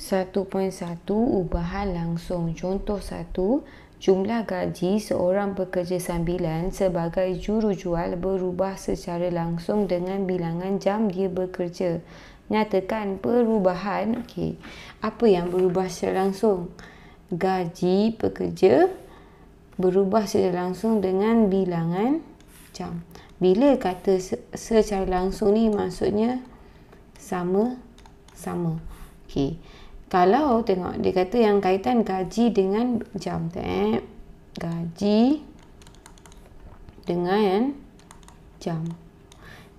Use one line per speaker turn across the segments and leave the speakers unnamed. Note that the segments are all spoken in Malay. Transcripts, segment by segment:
1.1 ubahan langsung. Contoh 1, jumlah gaji seorang pekerja sambilan sebagai jurujual berubah secara langsung dengan bilangan jam dia bekerja. Nyatakan perubahan. Okey, apa yang berubah secara langsung? Gaji pekerja berubah secara langsung dengan bilangan jam. Bila kata secara langsung ni maksudnya sama-sama. Okey. Kalau tengok dia kata yang kaitan gaji dengan jam. Gaji dengan jam.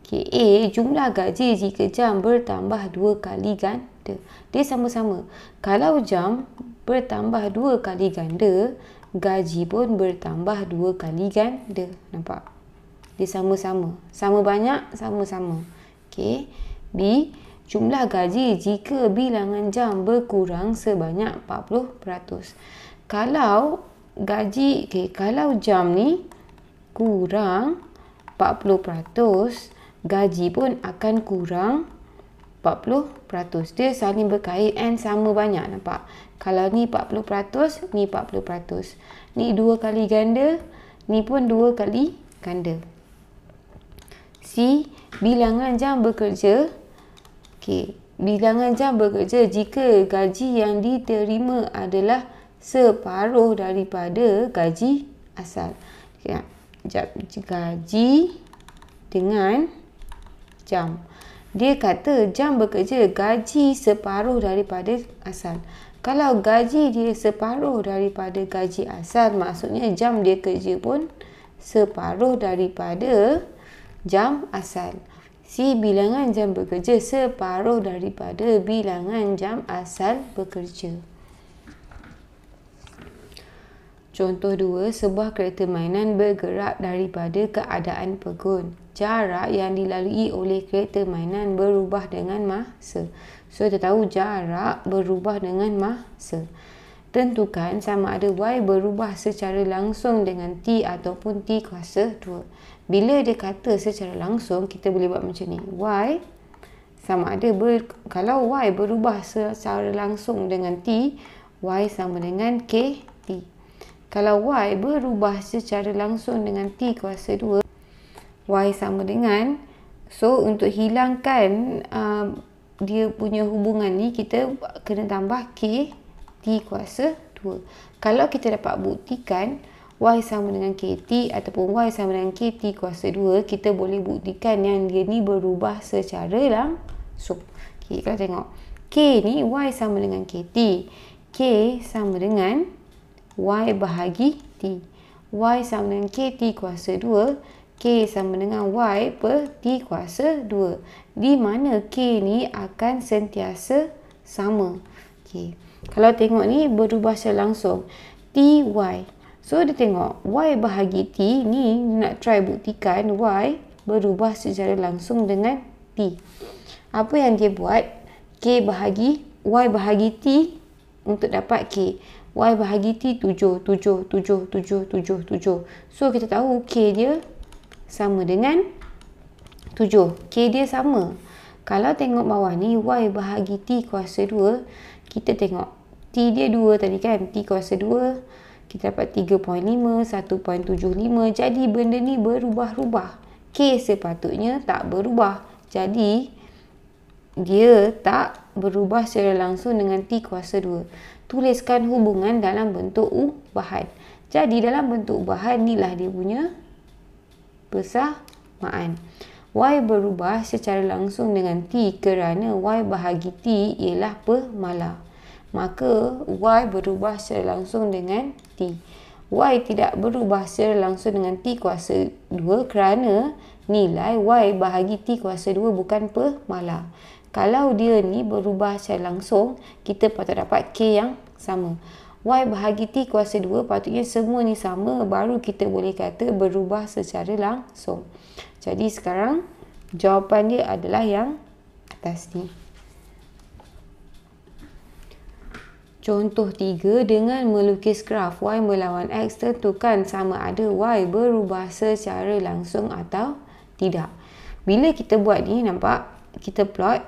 Okey, A, jumlah gaji jika jam bertambah 2 kali ganda. Dia sama-sama. Kalau jam bertambah 2 kali ganda, gaji pun bertambah 2 kali ganda. Nampak? Dia sama-sama. Sama banyak, sama-sama. Okey. B, jumlah gaji jika bilangan jam berkurang sebanyak 40%. Kalau gaji, kalau jam ni kurang 40%, gaji pun akan kurang 40%. Dia saling berkait and sama banyak, nampak? Kalau ni 40%, ni 40%. Ni 2 kali ganda, ni pun 2 kali ganda. C, bilangan jam bekerja. Okey, bilangan jam bekerja jika gaji yang diterima adalah separuh daripada gaji asal. Gaji dengan jam. Dia kata jam bekerja gaji separuh daripada asal. Kalau gaji dia separuh daripada gaji asal, maksudnya jam dia kerja pun separuh daripada jam asal. C, bilangan jam bekerja separuh daripada bilangan jam asal bekerja. Contoh 2, sebuah kereta mainan bergerak daripada keadaan pegun. Jarak yang dilalui oleh kereta mainan berubah dengan masa. So, kita tahu jarak berubah dengan masa. Tentukan sama ada Y berubah secara langsung dengan T ataupun T kuasa 2. Bila dia kata secara langsung, kita boleh buat macam ni. Y sama ada kalau Y berubah secara langsung dengan T, Y sama dengan K T. Kalau Y berubah secara langsung dengan T kuasa 2, Y sama dengan, so untuk hilangkan dia punya hubungan ni, kita kena tambah K T kuasa 2. Kalau kita dapat buktikan Y sama dengan KT ataupun Y sama dengan KT kuasa 2, kita boleh buktikan yang dia ni berubah secara langsung. Okay, kalau tengok K ni Y sama dengan KT, K sama dengan Y bahagi T, Y sama dengan KT kuasa 2, K sama dengan Y per T kuasa 2. Di mana K ni akan sentiasa sama. Okay. Kalau tengok ni berubah secara langsung, T, Y. So, dia tengok Y bahagi T ni, nak try buktikan Y berubah secara langsung dengan T. Apa yang dia buat? K bahagi Y bahagi T untuk dapat K. Y bahagi T 7, 7, 7, 7, 7, 7. So, kita tahu K dia sama dengan 7. K dia sama. Kalau tengok bawah ni, Y bahagi T kuasa 2, kita tengok T dia 2 tadi kan, T kuasa 2. Kita dapat 3.5, 1.75. Jadi benda ni berubah-ubah. K sepatutnya tak berubah. Jadi dia tak berubah secara langsung dengan T kuasa 2. Tuliskan hubungan dalam bentuk ubahan. Jadi dalam bentuk ubahan inilah dia punya persamaan. Y berubah secara langsung dengan T kerana Y bahagi T ialah pemalar. Maka Y berubah secara langsung dengan T. Y tidak berubah secara langsung dengan T kuasa 2 kerana nilai Y bahagi T kuasa 2 bukan pemalar. Kalau dia ni berubah secara langsung, kita patut dapat K yang sama. Y bahagi T kuasa 2 patutnya semua ni sama, baru kita boleh kata berubah secara langsung. Jadi sekarang jawapan dia adalah yang atas ni. Contoh 3, dengan melukis graf Y melawan X, tentukan sama ada Y berubah secara langsung atau tidak. Bila kita buat ni, nampak? Kita plot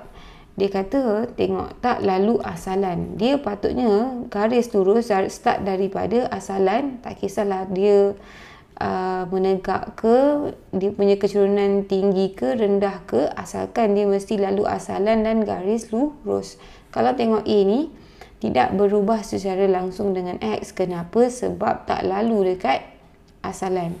dia kata tengok tak lalu asalan. Dia patutnya garis lurus start daripada asalan, tak kisahlah dia menegak ke, dia punya kecurunan tinggi ke, rendah ke, asalkan dia mesti lalu asalan dan garis lurus. Kalau tengok A ni tidak berubah secara langsung dengan X. Kenapa? Sebab tak lalu dekat asalan.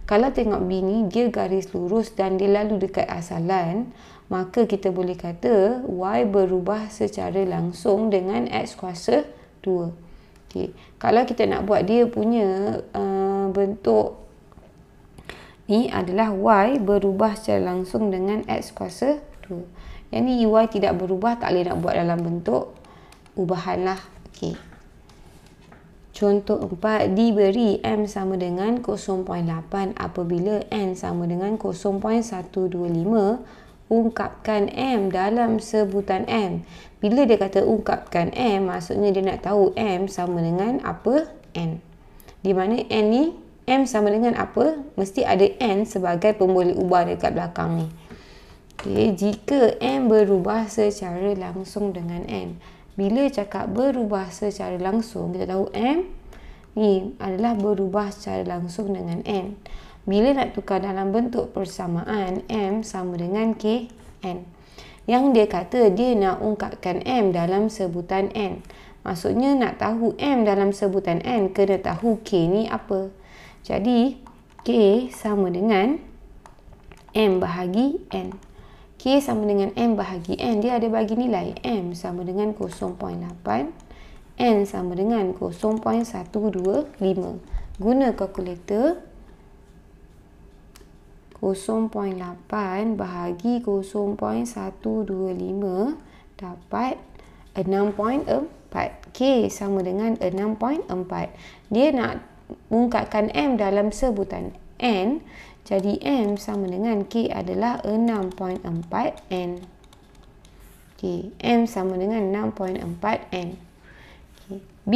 Kalau tengok B ni, dia garis lurus dan dia lalu dekat asalan, maka kita boleh kata Y berubah secara langsung dengan X kuasa 2. Okay. Kalau kita nak buat dia punya bentuk ni adalah Y berubah secara langsung dengan X kuasa 2. Yang ni Y tidak berubah, tak boleh nak buat dalam bentuk ubahan lah. Okay. Contoh 4, diberi M sama dengan 0.8 apabila N sama dengan 0.125. Ungkapkan M dalam sebutan M. Bila dia kata ungkapkan M, maksudnya dia nak tahu M sama dengan apa? N. Di mana N ni, M sama dengan apa? Mesti ada N sebagai pemboleh ubah dekat belakang ni. Okay, jika M berubah secara langsung dengan N. Bila cakap berubah secara langsung, kita tahu M ni adalah berubah secara langsung dengan N. Bila nak tukar dalam bentuk persamaan, M sama dengan KN. Yang dia kata dia nak ungkapkan M dalam sebutan N. Maksudnya nak tahu M dalam sebutan N, kena tahu K ni apa. Jadi, K sama dengan M bahagi N. K sama dengan M bahagi N, dia ada bagi nilai. M sama dengan 0.8, N sama dengan 0.125. Guna kalkulator, 0.8 bahagi 0.125 dapat 6.4. K sama dengan 6.4. Dia nak ungkapkan M dalam sebutan N. Jadi M sama dengan K adalah 6.4 N. Okay. M sama dengan 6.4 N. Okay. B,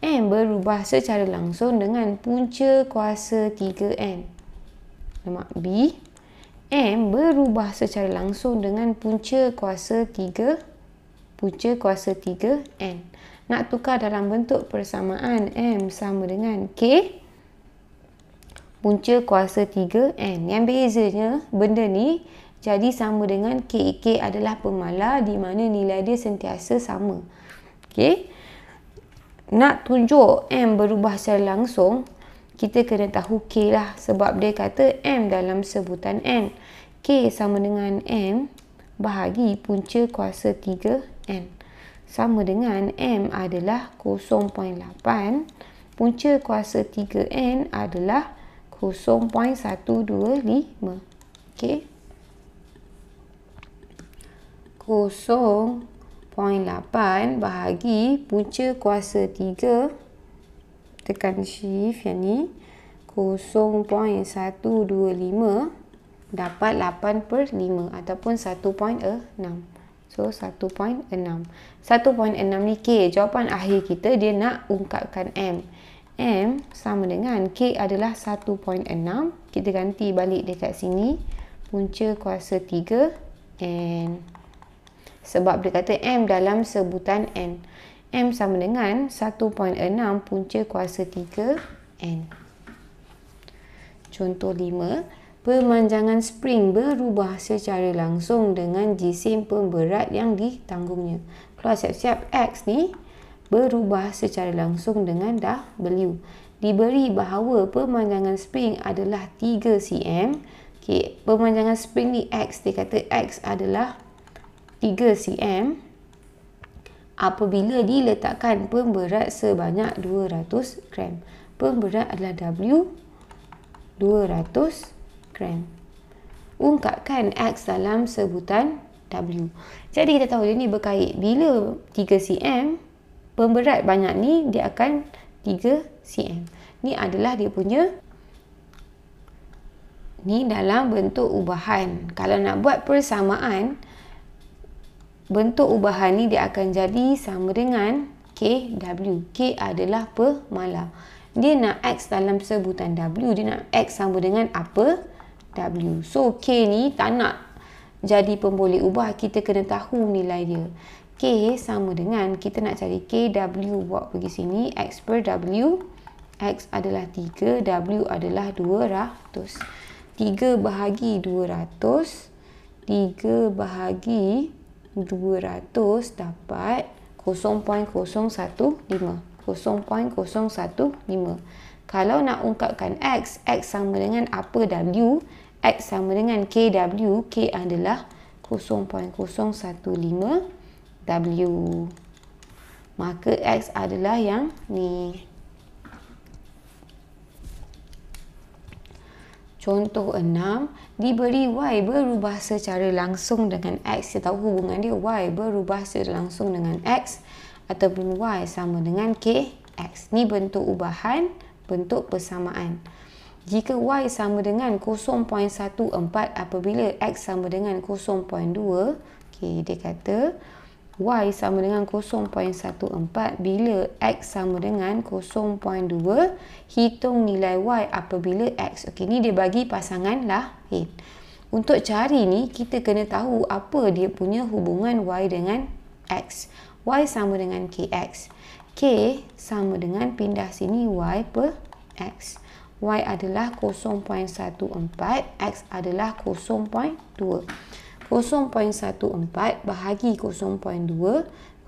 M berubah secara langsung dengan punca kuasa 3N. Nampak B, M berubah secara langsung dengan punca kuasa 3N. Nak tukar dalam bentuk persamaan, M sama dengan K punca kuasa 3N. Yang bezanya benda ni jadi sama dengan K. K adalah pemalar di mana nilai dia sentiasa sama. Okay. Nak tunjuk M berubah secara langsung, kita kena tahu K lah. Sebab dia kata M dalam sebutan N. K sama dengan M bahagi punca kuasa 3N. Sama dengan M adalah 0.8. Punca kuasa 3N adalah 0.125. Okay. 0.8 bahagi punca kuasa 3, tekan shift yang ni, 0.125 dapat 8/5 ataupun 1.6. So 1.6. 1.6 ni K. Jawapan akhir kita dia nak ungkapkan M. M sama dengan K adalah 1.6. Kita ganti balik dekat sini. Punca kuasa 3N. Sebab dia kata M dalam sebutan N. M sama dengan 1.6 punca kuasa 3N. Contoh 5. Pemanjangan spring berubah secara langsung dengan jisim pemberat yang ditanggungnya. Kalau siap-siap X ni berubah secara langsung dengan W. Diberi bahawa pemanjangan spring adalah 3 cm. Okay, pemanjangan spring ni X. Dia kata X adalah 3 cm apabila diletakkan pemberat sebanyak 200 gram. Pemberat adalah W, 200 gram. Ungkapkan X dalam sebutan W. Jadi kita tahu dia ni berkait. Bila 3 cm, pemberat banyak ni, dia akan 3 cm. Ni adalah dia punya, ni dalam bentuk ubahan. Kalau nak buat persamaan, bentuk ubahan ni dia akan jadi sama dengan KW. K adalah pemalar. Dia nak X dalam sebutan W. Dia nak X sama dengan apa? W. So, K ni tak nak jadi pemboleh ubah, kita kena tahu nilai dia. K sama dengan, kita nak cari KW, buat pergi sini, X per W. X adalah 3, W adalah 200. 3 bahagi 200, 3 bahagi 200 dapat 0.015. 0.015. Kalau nak ungkapkan X, X sama dengan apa W? X sama dengan KW, K adalah 0.015 W. Maka X adalah yang ni. Contoh 6, diberi Y berubah secara langsung dengan X. Kita tahu hubungan dia, Y berubah secara langsung dengan X ataupun Y sama dengan KX. Ni bentuk ubahan, bentuk persamaan. Jika Y sama dengan 0.14 apabila X sama dengan 0.2, okay, dia kata Y sama dengan 0.14 bila X sama dengan 0.2, hitung nilai Y apabila X. Okey, ni dia bagi pasangan lain. Untuk cari ni, kita kena tahu apa dia punya hubungan Y dengan X. Y sama dengan KX. K sama dengan pindah sini Y per X. Y adalah 0.14, X adalah 0.2. 0.14 bahagi 0.2,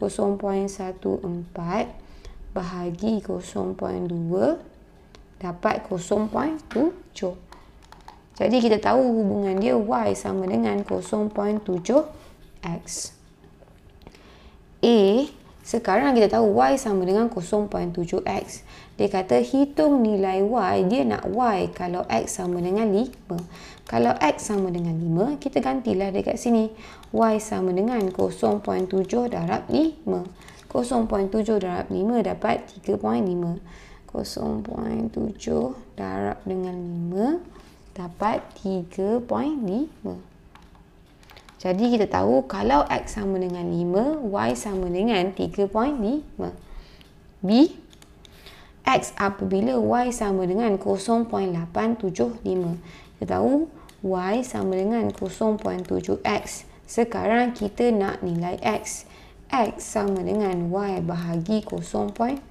0.14 bahagi 0.2 dapat 0.7. Jadi kita tahu hubungan dia Y sama dengan 0.7X. Sekarang kita tahu Y sama dengan 0.7X. Dia kata hitung nilai Y, dia nak Y kalau X sama dengan 5. Kalau X sama dengan 5, kita gantilah dekat sini. Y sama dengan 0.7 darab 5. 0.7 darab 5 dapat 3.5. 0.7 darab dengan 5 dapat 3.5. Jadi kita tahu kalau X sama dengan 5, Y sama dengan 3.5. B, X apabila Y sama dengan 0.875. Kita tahu Y sama dengan 0.7X. Sekarang kita nak nilai X. X sama dengan Y bahagi 0.7.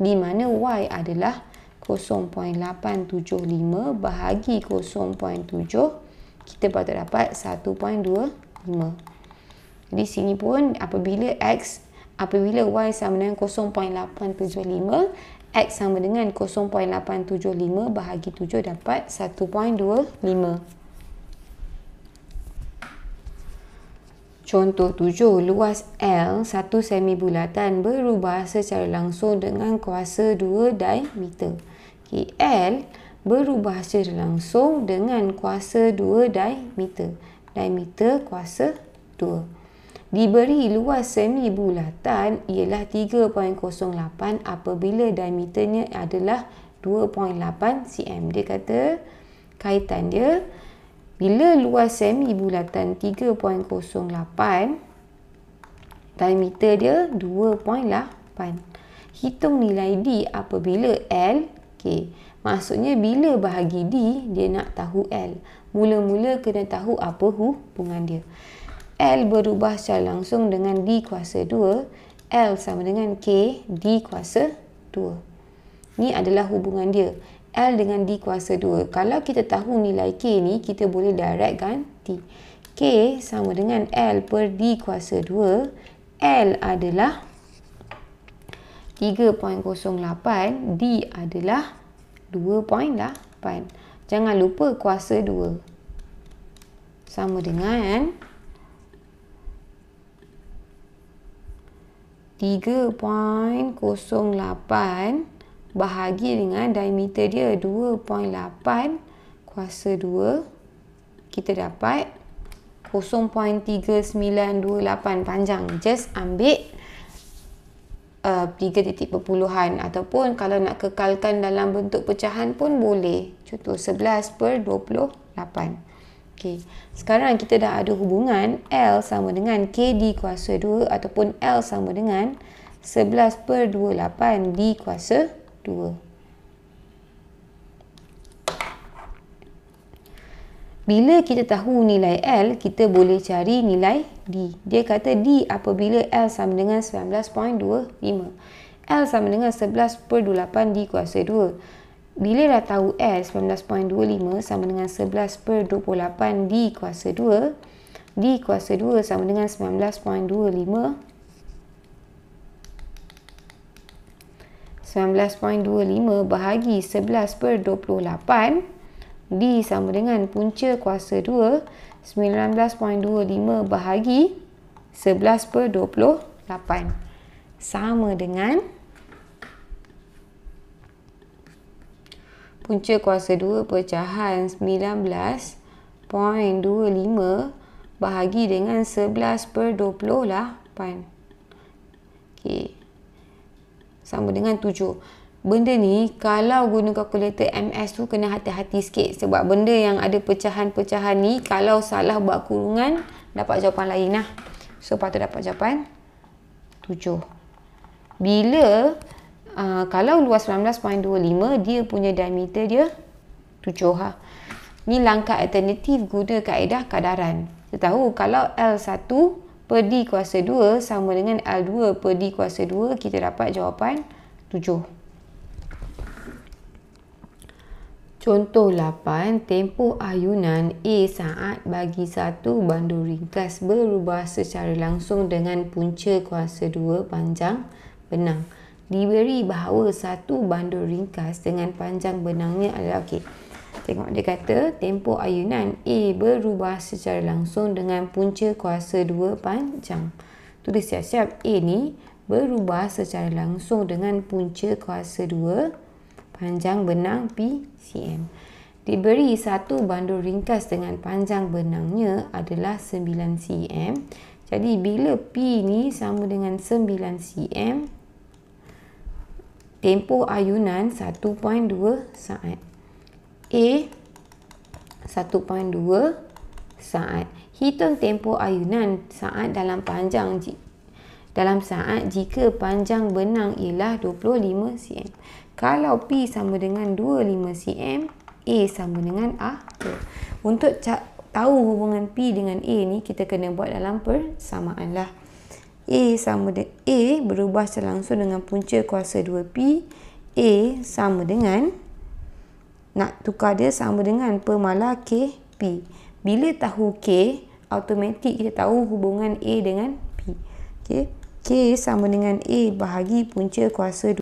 Di mana Y adalah 0.875 bahagi 0.7. Kita patut dapat 1.25. Jadi sini pun apabila Y sama dengan 0.875, X sama dengan 0.875 bahagi 7 dapat 1.25. Contoh 7, luas L satu semi bulatan berubah secara langsung dengan kuasa 2 diameter. Okay, L berubah secara langsung dengan kuasa 2 diameter. Diameter kuasa 2. Diberi luas semi bulatan ialah 3.08 apabila diameternya adalah 2.8 cm. Dia kata kaitan dia, bila luas semi bulatan 3.08, diameter dia 2.8. Hitung nilai D apabila L, okay, maksudnya bila bahagi D, dia nak tahu L. Mula-mula kena tahu apa hubungan dia. L berubah secara langsung dengan D kuasa 2. L sama dengan K D kuasa 2. Ni adalah hubungan dia. L dengan D kuasa 2. Kalau kita tahu nilai K ni, kita boleh direct ganti. K sama dengan L per D kuasa 2. L adalah 3.08. D adalah 2.8. Jangan lupa kuasa 2. Sama dengan 3.08 bahagi dengan diameter dia 2.8 kuasa 2. Kita dapat 0.3928. Panjang. Just ambil 3 titik perpuluhan, ataupun kalau nak kekalkan dalam bentuk pecahan pun boleh. Contoh 11/28. Okay. Sekarang kita dah ada hubungan L sama dengan KD kuasa 2 ataupun L sama dengan 11/28 D kuasa 2. Bila kita tahu nilai L, kita boleh cari nilai D. Dia kata D apabila L sama dengan 19.25. L sama dengan 11/8 D kuasa 2. Bila dah tahu L 19.25 sama dengan 11/28 D kuasa 2, D kuasa 2 sama dengan 19.25. 19.25 bahagi 11/28, D sama dengan punca kuasa 2, 19.25 bahagi 11/28. Sama dengan punca kuasa 2 pecahan 19.25 bahagi dengan 11/28. Okey. Sama dengan 7. Benda ni kalau guna kalkulator MS tu kena hati-hati sikit. Sebab benda yang ada pecahan-pecahan ni kalau salah buat kurungan dapat jawapan lain lah. So patut dapat jawapan 7. Bila kalau luas 19.25 dia punya diameter dia 7 lah. Ni langkah alternatif guna kaedah kadaran. Kita tahu kalau L1 per D kuasa 2 sama dengan L2 per D kuasa 2, kita dapat jawapan 7. Contoh 8, tempoh ayunan A saat bagi satu bandur ringkas berubah secara langsung dengan punca kuasa 2 panjang benang. Diberi bahawa satu bandur ringkas dengan panjang benangnya adalah okey. Tengok dia kata tempoh ayunan A berubah secara langsung dengan punca kuasa 2 panjang. Tulis siap-siap A ni berubah secara langsung dengan punca kuasa 2 panjang benang P cm. Diberi satu bandur ringkas dengan panjang benangnya adalah 9 cm. Jadi bila P ni sama dengan 9 cm, tempoh ayunan 1.2 saat. A 1.2 saat. Hitung tempoh ayunan saat dalam saat jika panjang benang ialah 25 cm. Kalau P sama dengan 25 cm, A sama dengan A. Untuk tahu hubungan P dengan A ni, kita kena buat dalam persamaan lah. A berubah secara langsung dengan punca kuasa 2P. A sama dengan, nak tukar dia sama dengan pemalar KP. Bila tahu K, automatik kita tahu hubungan A dengan P. Okay. K sama dengan A bahagi punca kuasa 2.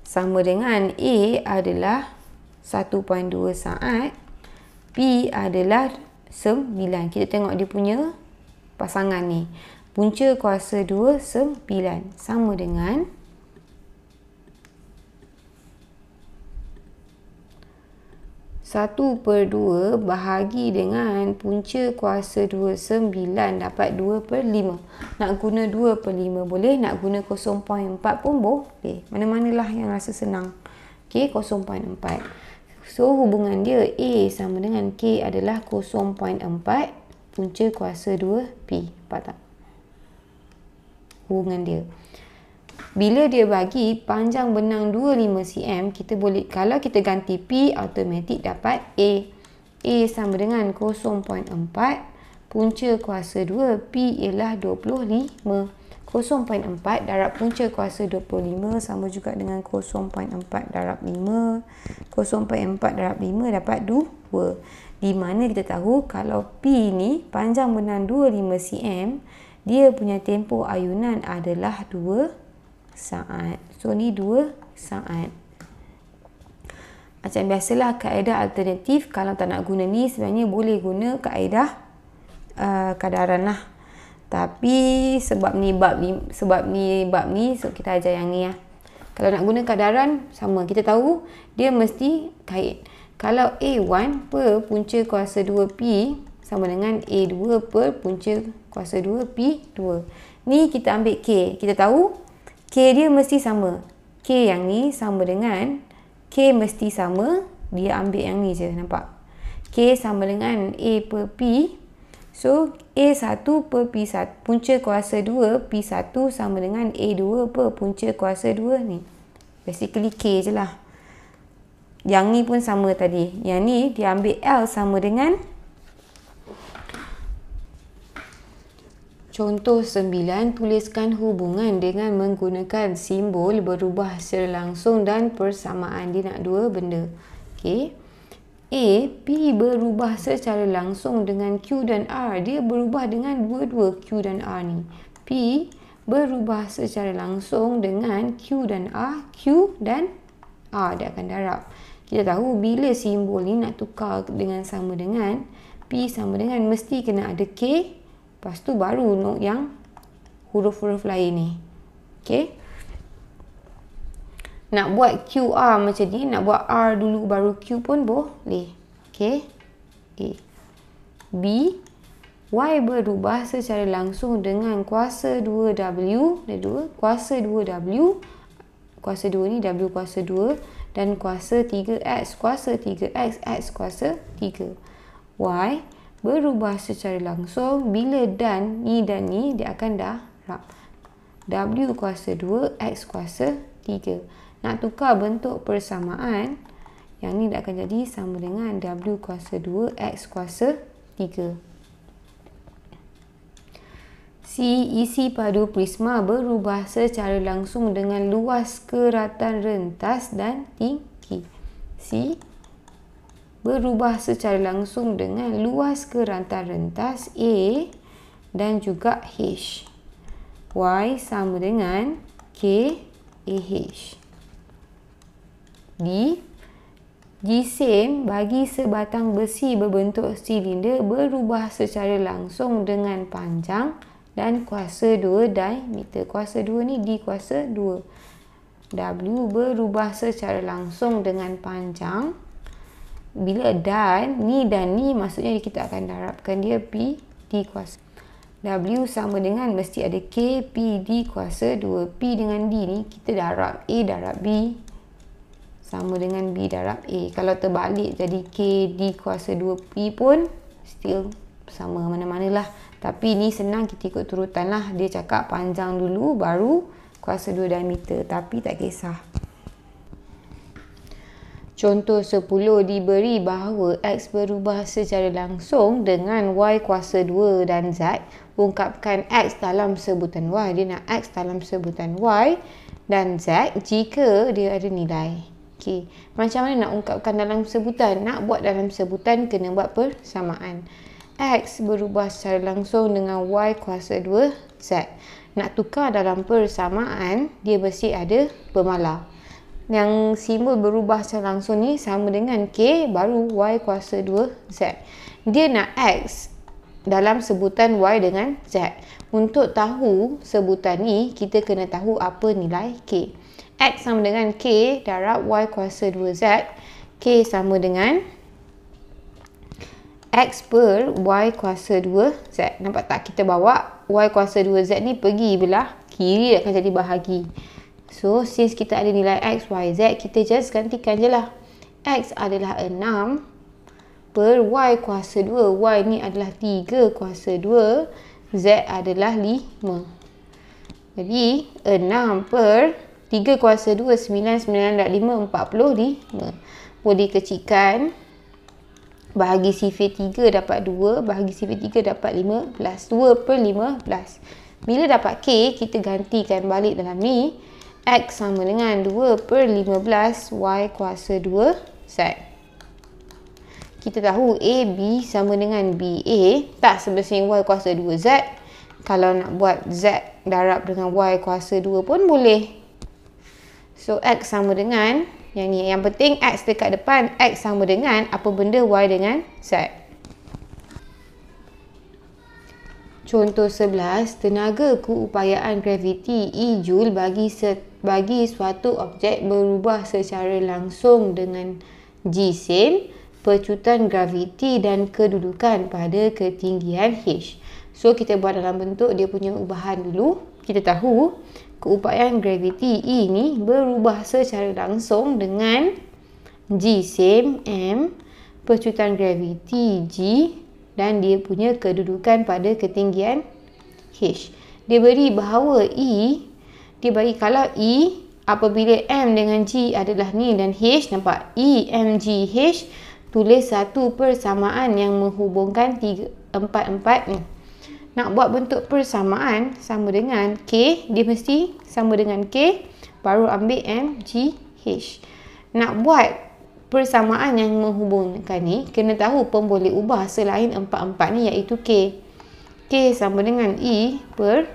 Sama dengan A adalah 1.2 saat, P adalah 9. Kita tengok dia punya pasangan ni. Punca kuasa 2, 9. Sama dengan 1/2 bahagi dengan punca kuasa 2, 9 dapat 2/5. Nak guna 2/5 boleh, nak guna 0.4 pun boleh. Mana-manalah yang rasa senang. Okey, 0.4. So, hubungan dia A sama dengan K adalah 0.4 punca kuasa 2P. Nampak tak? Hubungan dia. Bila dia bagi panjang benang 25 cm, kita boleh, kalau kita ganti P, automatik dapat A. A sama dengan 0.4 punca kuasa 2, P ialah 25. 0.4 darab punca kuasa 25 sama juga dengan 0.4 darab 5. 0.4 darab 5 dapat 2. Di mana kita tahu kalau P ni panjang benang 25 cm, dia punya tempoh ayunan adalah 2 saat. So ni 2 saat. Macam biasalah kaedah alternatif, kalau tak nak guna ni sebenarnya boleh guna kaedah kadaran lah. Tapi sebab ni bab ni so kita ajar yang ni lah. Kalau nak guna kadaran sama, kita tahu dia mesti kait. Kalau A1 per punca kuasa 2P sama dengan A2 per punca kuasa 2P2. Ni kita ambil K. Kita tahu K dia mesti sama. K yang ni sama dengan K mesti sama. Dia ambil yang ni je, nampak? K sama dengan A per P. So, A1 per P1. Punca kuasa 2 P1 sama dengan A2 per punca kuasa 2 ni. Basically K je lah. Yang ni pun sama tadi. Yang ni dia ambil L sama dengan Contoh 9, tuliskan hubungan dengan menggunakan simbol berubah secara langsung dan persamaan. Dia nak dua benda. Okey. A, P berubah secara langsung dengan Q dan R. Dia berubah dengan dua-dua Q dan R ni. P berubah secara langsung dengan Q dan R. Q dan R dia akan darab. Kita tahu bila simbol ni nak tukar dengan sama dengan, P sama dengan mesti kena ada K. Lepas tu baru yang huruf-huruf lain ni. Okey. Nak buat QR macam ni, nak buat R dulu baru Q pun boleh. Okey. A. B. Y berubah secara langsung dengan kuasa 2W. Ada dua. Kuasa 2W. Kuasa 2 ni W kuasa 2. Dan kuasa 3X. Kuasa 3X. X kuasa 3. Y berubah secara langsung bila dan ni dia akan darab. W kuasa 2, X kuasa 3. Nak tukar bentuk persamaan, yang ni dia akan jadi sama dengan W kuasa 2, X kuasa 3. C. Isi padu prisma berubah secara langsung dengan luas keratan rentas dan tinggi. C. Berubah secara langsung dengan luas keratan rentas A dan juga H. Y sama dengan K AH. D. Jisim bagi sebatang besi berbentuk silinder berubah secara langsung dengan panjang dan kuasa 2 diameter. Kuasa 2 ni D kuasa 2. W berubah secara langsung dengan panjang. Bila dan ni maksudnya kita akan darabkan dia P D kuasa. W sama dengan mesti ada K P D kuasa 2. P dengan D ni kita darab A darab B sama dengan B darab A. Kalau terbalik jadi K D kuasa 2 P pun still sama mana-mana lah. Tapi ni senang kita ikut turutan lah. Dia cakap panjang dulu baru kuasa 2 diameter. Tapi tak kisah. Contoh 10, diberi bahawa X berubah secara langsung dengan Y kuasa 2 dan Z. Ungkapkan X dalam sebutan Y. Dia nak X dalam sebutan Y dan Z jika dia ada nilai. Okey, macam mana nak ungkapkan dalam sebutan? Nak buat dalam sebutan kena buat persamaan. X berubah secara langsung dengan Y kuasa 2 Z. Nak tukar dalam persamaan, dia mesti ada pemalar. Yang simbol berubah secara langsung ni sama dengan K baru Y kuasa 2 Z. Dia nak X dalam sebutan Y dengan Z. Untuk tahu sebutan ni, kita kena tahu apa nilai K. X sama dengan K darab Y kuasa 2 Z. K sama dengan X per Y kuasa 2 Z. Nampak tak? Kita bawa Y kuasa 2 Z ni pergi belah kiri akan jadi bahagi. So, since kita ada nilai X, Y, Z, kita just gantikan je lah. X adalah 6 per Y kuasa 2. Y ni adalah 3 kuasa 2. Z adalah 5. Jadi, 6 per 3 kuasa 2, 9, 9 dan 5, 45. Boleh kecilkan. Bahagi sifir 3 dapat 2. Bahagi sifir 3 dapat 15. 2 per 15. Bila dapat K, kita gantikan balik dalam ni. X sama dengan 2 per 15 Y kuasa 2 Z. Kita tahu AB sama dengan BA. Tak sebesar Y kuasa 2 Z. Kalau nak buat Z darab dengan Y kuasa 2 pun boleh. So, X sama dengan yang ni. Yang penting X dekat depan. X sama dengan apa benda Y dengan Z. Contoh 11, tenaga keupayaan graviti E Joule bagi suatu objek berubah secara langsung dengan jisim, pecutan graviti dan kedudukan pada ketinggian H. So, kita buat dalam bentuk dia punya ubahan dulu. Kita tahu keupayaan graviti E ni berubah secara langsung dengan jisim M, pecutan graviti G dan dia punya kedudukan pada ketinggian H. Dia beri bahawa E, dia bagi kalau E apabila M dengan G adalah ni dan H, nampak? E, M, G, H, tulis satu persamaan yang menghubungkan 4 ni. Nak buat bentuk persamaan sama dengan K, dia mesti sama dengan K, baru ambil M, G, H. Nak buat persamaan yang menghubungkan ni, kena tahu pemboleh ubah selain 4 ni, iaitu K. K sama dengan E per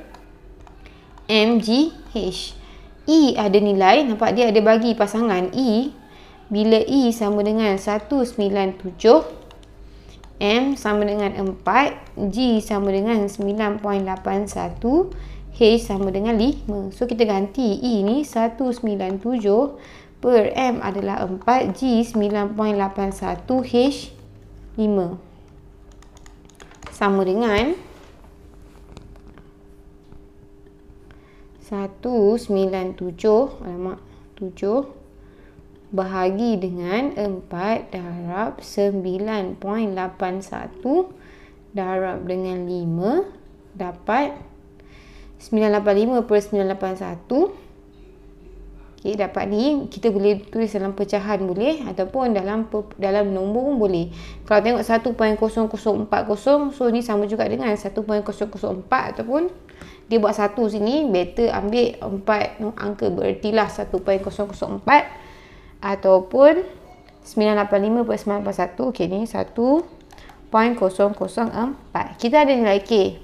M, G, H. E ada nilai, nampak dia ada bagi pasangan E. Bila E sama dengan 197, M sama dengan 4, G sama dengan 9.81, H sama dengan 5. So, kita ganti E ni 197 per M adalah 4, G 9.81, H 5. Sama dengan 197, alamak, 7 bahagi dengan 4 darab 9.81 darab dengan 5 dapat 985 per 981. Okay, dapat ni kita boleh tulis dalam pecahan boleh, ataupun dalam nombor pun boleh. Kalau tengok 1.0040, so ni sama juga dengan 1.004, ataupun dia buat 1 sini, better ambil 4 angka berertilah 1.004 ataupun 985 per 981. Okay, ni 1.004. Kita ada nilai K.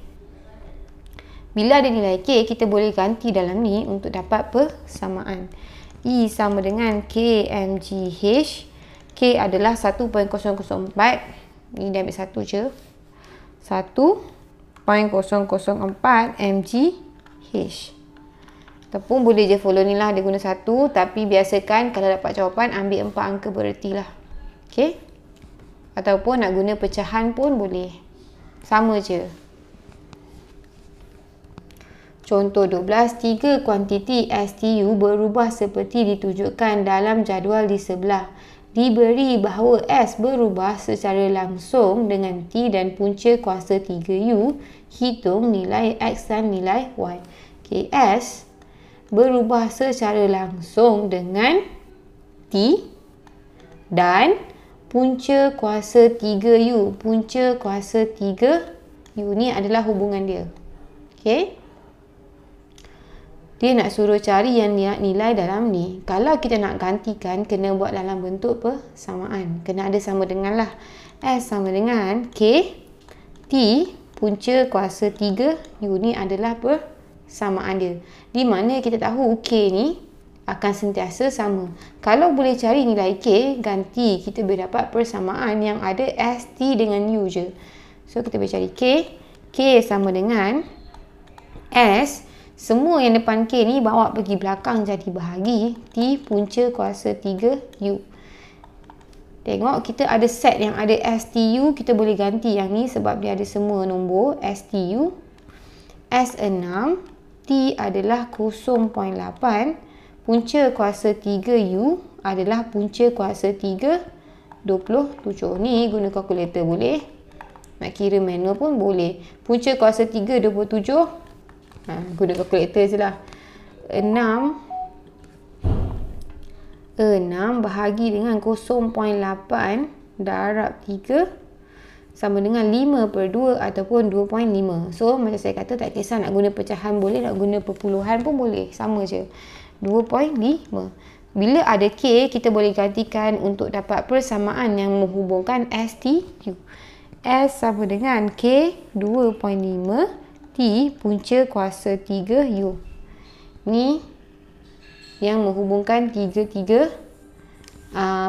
Bila ada nilai K, kita boleh ganti dalam ni untuk dapat persamaan. E sama dengan K, M, G, H. K adalah 1.004. Ni dia ambil 1 je. 1.004 mg H. Ataupun boleh je follow ni lah, dia guna 1, tapi biasakan kalau dapat jawapan ambil 4 angka bererti lah. Okay. Ataupun nak guna pecahan pun boleh. Sama je. Contoh 12, 3 kuantiti STU berubah seperti ditunjukkan dalam jadual di sebelah. Diberi bahawa S berubah secara langsung dengan T dan punca kuasa 3U, hitung nilai X dan nilai Y. Okay, S berubah secara langsung dengan T dan punca kuasa 3U. Punca kuasa 3U ni adalah hubungan dia. Okay. Dia nak suruh cari yang nilai dalam ni. Kalau kita nak gantikan, kena buat dalam bentuk persamaan. Kena ada sama dengan lah. S sama dengan K, T, punca kuasa 3U ni adalah persamaan dia. Di mana kita tahu K ni akan sentiasa sama. Kalau boleh cari nilai K, ganti, kita boleh dapat persamaan yang ada S, T dengan U je. So, kita boleh cari K. K sama dengan S. Semua yang depan K ni bawa pergi belakang jadi bahagi T punca kuasa 3U. Tengok, kita ada set yang ada STU, kita boleh ganti yang ni sebab dia ada semua nombor STU. S6, T adalah 0.8, punca kuasa 3U adalah punca kuasa 3, 27. Ni guna kalkulator boleh. Nak kira manual pun boleh. Punca kuasa 3, 27. Guna kalkulator je lah. 6 bahagi dengan 0.8 darab 3 sama dengan 5 per 2 ataupun 2.5. So, macam saya kata, tak kisah nak guna pecahan boleh, nak guna perpuluhan pun boleh. Sama je. 2.5. Bila ada K, kita boleh gantikan untuk dapat persamaan yang menghubungkan STU. S sama dengan K 2.5 T punca kuasa 3U. Ni yang menghubungkan tiga-tiga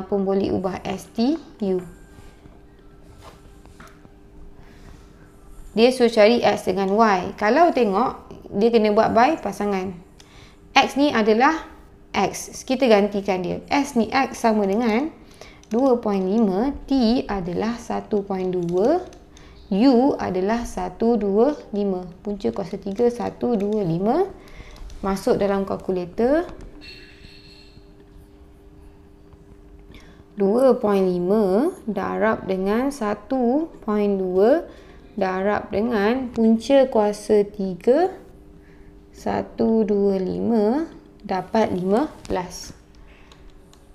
pemboleh ubah STU. Dia suruh cari X dengan Y. Kalau tengok, dia kena buat by pasangan. X ni adalah X. Kita gantikan dia. S ni X sama dengan 2.5. T adalah 1.2. U adalah 125. Punca kuasa 3, 125. Masuk dalam kalkulator. 2.5 darab dengan 1.2 darab dengan punca kuasa 3, 125 dapat 15.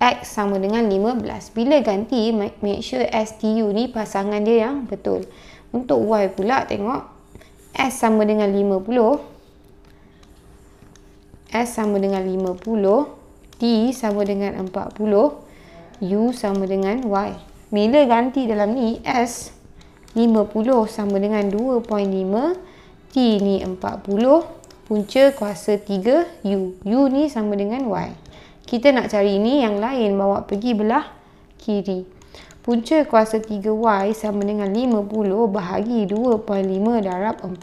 X sama dengan 15. Bila ganti, make sure STU ni pasangan dia yang betul. Untuk Y pula, tengok. S sama dengan 50, S sama dengan 50, T sama dengan 40, U sama dengan Y. Bila ganti dalam ni, S 50 sama dengan 2.5, T ni 40, punca kuasa 3, U. U ni sama dengan Y. Kita nak cari ni, yang lain bawa pergi belah kiri. Punca kuasa 3Y sama dengan 50 bahagi 2.5 darab 40.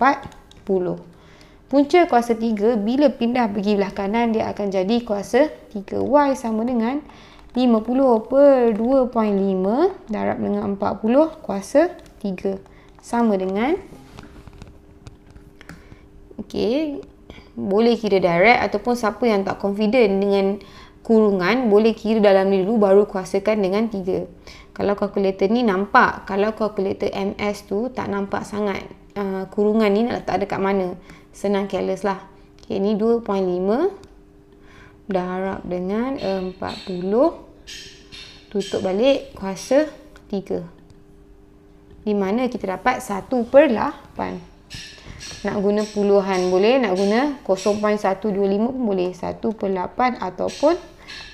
Punca kuasa 3 bila pindah pergi belah kanan, dia akan jadi kuasa 3Y sama dengan 50 per 2.5 darab dengan 40 kuasa 3. Sama dengan, okey, boleh kira direct ataupun siapa yang tak confident dengan kurungan, boleh kira dalam ni dulu baru kuasakan dengan 3. Kalau kalkulator ni nampak, kalau kalkulator MS tu tak nampak sangat kurungan ni nak letak dekat mana. Senang careless lah. Okay, ni 2.5 darab dengan 40, tutup balik kuasa 3. Di mana kita dapat 1/8. Nak guna puluhan boleh, nak guna 0.125 pun boleh. 1/8 ataupun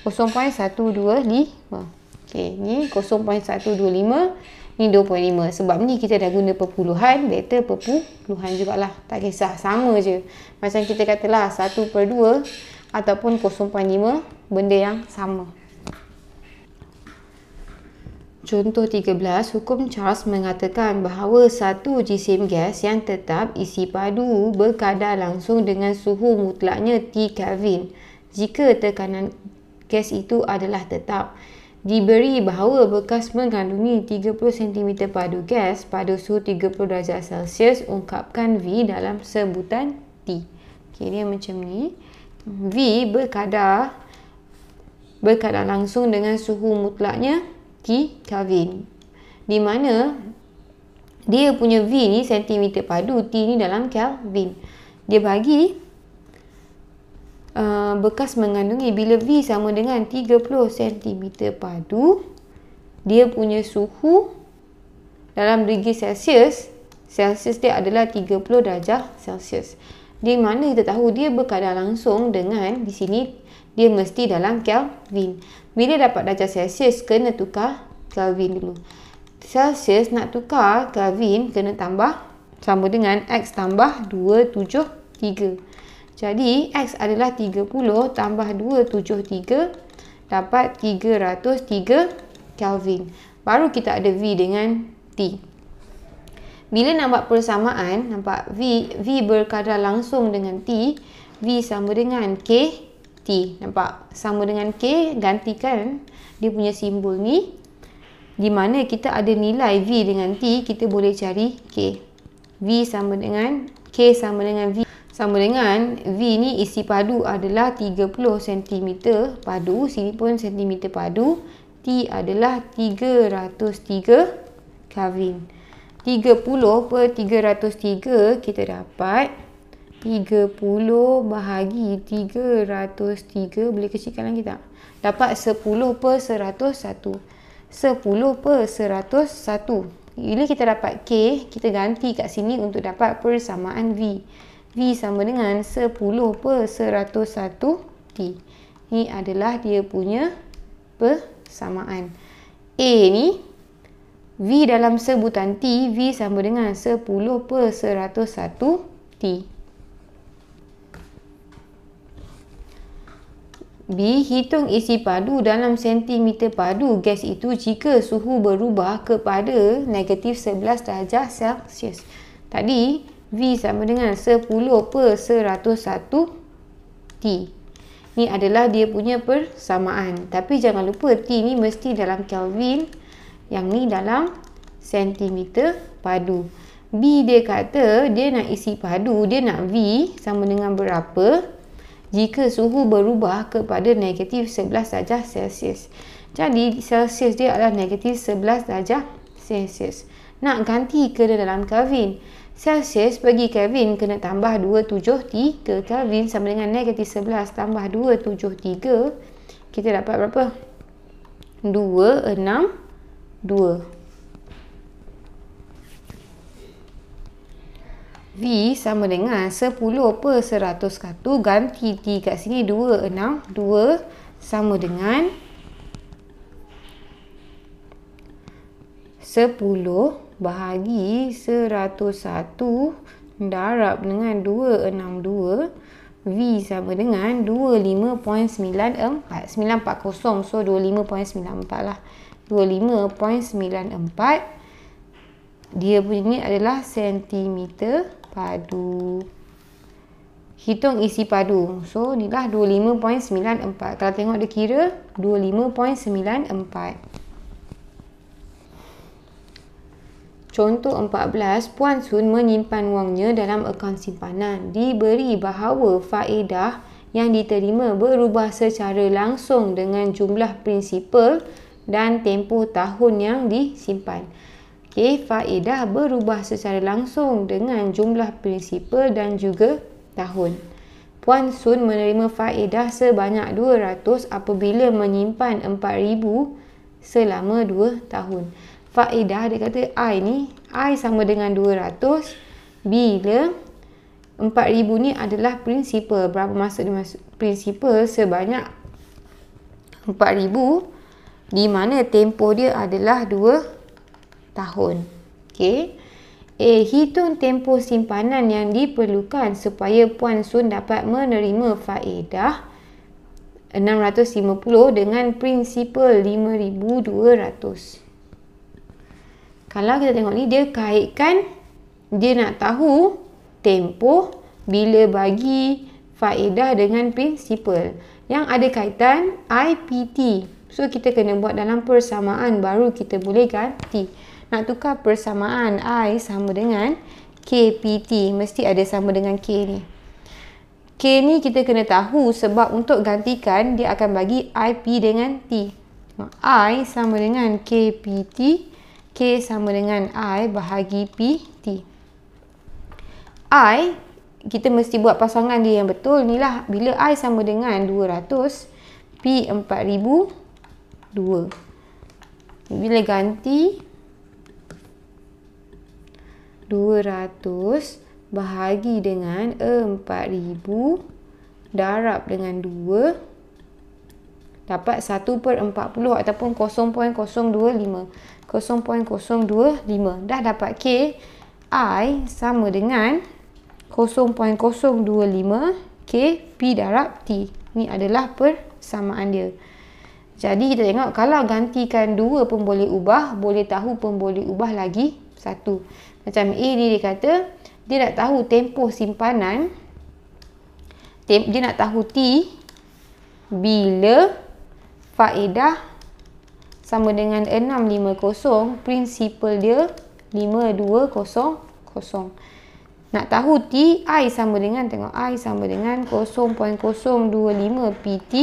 0.125. Okey, ni 0.125, ni 2.5. Sebab ni kita dah guna perpuluhan, better perpuluhan jugalah. Tak kisah, sama je. Macam kita katalah 1/2 ataupun 0.5, benda yang sama. Contoh 13, hukum Charles mengatakan bahawa satu jisim gas yang tetap isi padu berkadar langsung dengan suhu mutlaknya T Kelvin jika tekanan gas itu adalah tetap. Diberi bahawa bekas mengandungi 30 cm padu gas pada suhu 30 darjah Celsius, ungkapkan V dalam sebutan T. Okay, dia macam ni. V berkadar langsung dengan suhu mutlaknya T Kelvin. Di mana dia punya V ni cm padu, T ni dalam Kelvin. Dia bagi bekas mengandungi, bila V sama dengan 30 cm padu, dia punya suhu dalam degree Celsius, Celsius dia adalah 30 darjah Celsius. Di mana kita tahu dia berkadar langsung dengan, di sini dia mesti dalam Kelvin. Bila dapat darjah Celsius, kena tukar Kelvin dulu. Celsius nak tukar Kelvin, kena tambah sama dengan X tambah 273. Jadi, X adalah 30 tambah 273 dapat 303 Kelvin. Baru kita ada V dengan T. Bila nak buat persamaan, nampak V berkadar langsung dengan T, V sama dengan K T. Nampak? Sama dengan K, gantikan dia punya simbol ni. Di mana kita ada nilai V dengan T, kita boleh cari K. V sama dengan K sama dengan V. Sama dengan V ni isi padu adalah 30 cm padu. Sini pun cm padu. T adalah 303 Kelvin. 30 per 303 kita dapat 30 bahagi 303. Boleh kecilkan lagi tak? Dapat 10 per 101. 10 per 101. Bila kita dapat K, kita ganti kat sini untuk dapat persamaan V. V sama dengan 10 per 101 T. Ini adalah dia punya persamaan. A ni, V dalam sebutan T, V sama dengan 10 per 101 T. B. Hitung isi padu dalam sentimeter padu gas itu jika suhu berubah kepada negatif 11 darjah Celsius. Tadi, V sama dengan 10 per 101 T. Ini adalah dia punya persamaan. Tapi jangan lupa T ni mesti dalam Kelvin. Yang ni dalam sentimeter padu. B dia kata dia nak isi padu. Dia nak V sama dengan berapa jika suhu berubah kepada negatif 11 darjah Celsius. Jadi Celsius dia adalah negatif 11 darjah Celsius. Nak ganti ke dalam Kelvin. Celsius bagi Kelvin kena tambah 273. Kelvin sama dengan negatif 11 tambah 273. Kita dapat berapa? 262. V sama dengan 10 per 101, ganti T kat sini 26, 2 sama dengan 10 bahagi 101 darab dengan 262, V sama dengan 25.94, 940, so 25.94 lah, 25.94. Dia punya ni adalah sentimeter padu. Hitung isi padu. So, ni lah 25.94. Kalau tengok dia kira 25.94. Contoh 14, Puan Sun menyimpan wangnya dalam akaun simpanan. Diberi bahawa faedah yang diterima berubah secara langsung dengan jumlah prinsipal dan tempoh tahun yang disimpan. Okey, faedah berubah secara langsung dengan jumlah prinsipal dan juga tahun. Puan Sun menerima faedah sebanyak 200 apabila menyimpan 4,000 selama 2 tahun. Faedah dia kata I ni, I sama dengan 200 bila 4,000 ni adalah prinsipal. Berapa maksud dia prinsipal? Sebanyak 4,000 di mana tempoh dia adalah 2 tahun. Okey. Hitung tempoh simpanan yang diperlukan supaya Puan Sun dapat menerima faedah 650 dengan prinsipal 5,200. Kalau kita tengok ni, dia kaitkan, dia nak tahu tempoh bila bagi faedah dengan prinsipal. Yang ada kaitan IPT. So, kita kena buat dalam persamaan baru kita boleh ganti. Nak tukar persamaan I sama dengan KPT. Mesti ada sama dengan K ni. K ni kita kena tahu sebab untuk gantikan dia akan bagi IP dengan T. I sama dengan KPT. K sama dengan I bahagi PT. I, kita mesti buat pasangan dia yang betul. Ni lah, bila I sama dengan 200, P 4,000, 2. Bila ganti 200 bahagi dengan 4,000 darab dengan 2 dapat 1 per 40 ataupun 0.025. 0.025. Dah dapat K. I sama dengan 0.025 K P darab T. Ni adalah persamaan dia. Jadi kita tengok kalau gantikan 2 pun boleh ubah, boleh tahu pun boleh ubah lagi 1. Macam A ni dia kata dia nak tahu tempoh simpanan, dia nak tahu T bila faedah sama dengan 650, prinsipal dia 5200. Nak tahu T, I sama dengan, tengok I sama dengan 0.025 PT.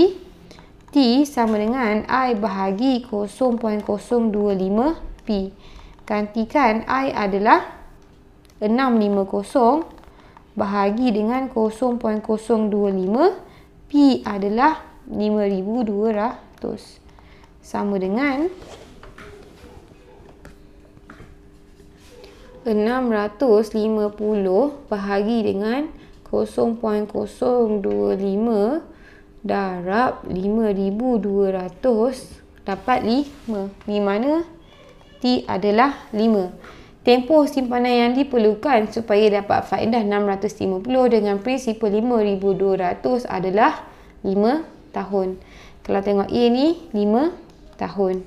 T sama dengan I bahagi 0.025 P. Gantikan I adalah 650 bahagi dengan 0.025. P adalah 5200. Sama dengan 650 bahagi dengan 0.025 darab 5200 dapat 5. Di mana T adalah 5. Tempoh simpanan yang diperlukan supaya dapat faedah 650 dengan prinsipal 5200 adalah 5 tahun. Kalau tengok A ni 5 tahun.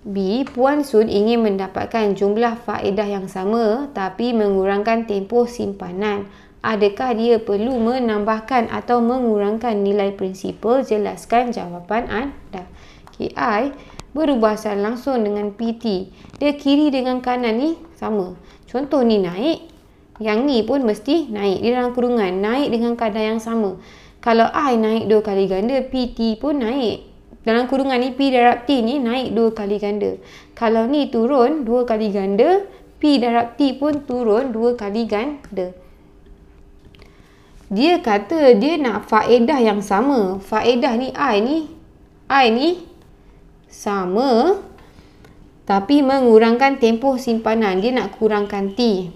B. Puan Sun ingin mendapatkan jumlah faedah yang sama tapi mengurangkan tempoh simpanan. Adakah dia perlu menambahkan atau mengurangkan nilai prinsipal? Jelaskan jawapan anda. KI berubah secara langsung dengan PT. Dia kiri dengan kanan ni sama. Contoh ni naik, yang ni pun mesti naik. Dia dalam kurungan, naik dengan kadar yang sama. Kalau I naik 2 kali ganda, PT pun naik. Dalam kurungan ni, P darab T ni naik 2 kali ganda. Kalau ni turun 2 kali ganda, P darab T pun turun 2 kali ganda. Dia kata dia nak faedah yang sama. Faedah ni I ni sama tapi mengurangkan tempoh simpanan. Dia nak kurangkan T.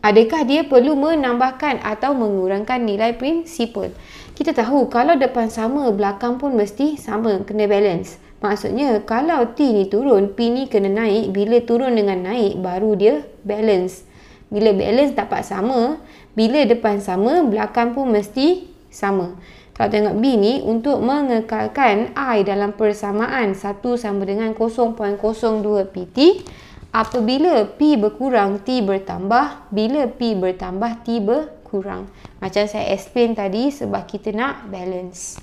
Adakah dia perlu menambahkan atau mengurangkan nilai prinsipal? Kita tahu kalau depan sama, belakang pun mesti sama, kena balance. Maksudnya kalau T ni turun, P ni kena naik. Bila turun dengan naik, baru dia balance. Bila balance dapat sama, bila depan sama, belakang pun mesti sama. Kalau tengok B ni, untuk mengekalkan I dalam persamaan 1 sama dengan 0.02 PT, apabila P berkurang, T bertambah. Bila P bertambah, T berkurang. Macam saya explain tadi, sebab kita nak balance.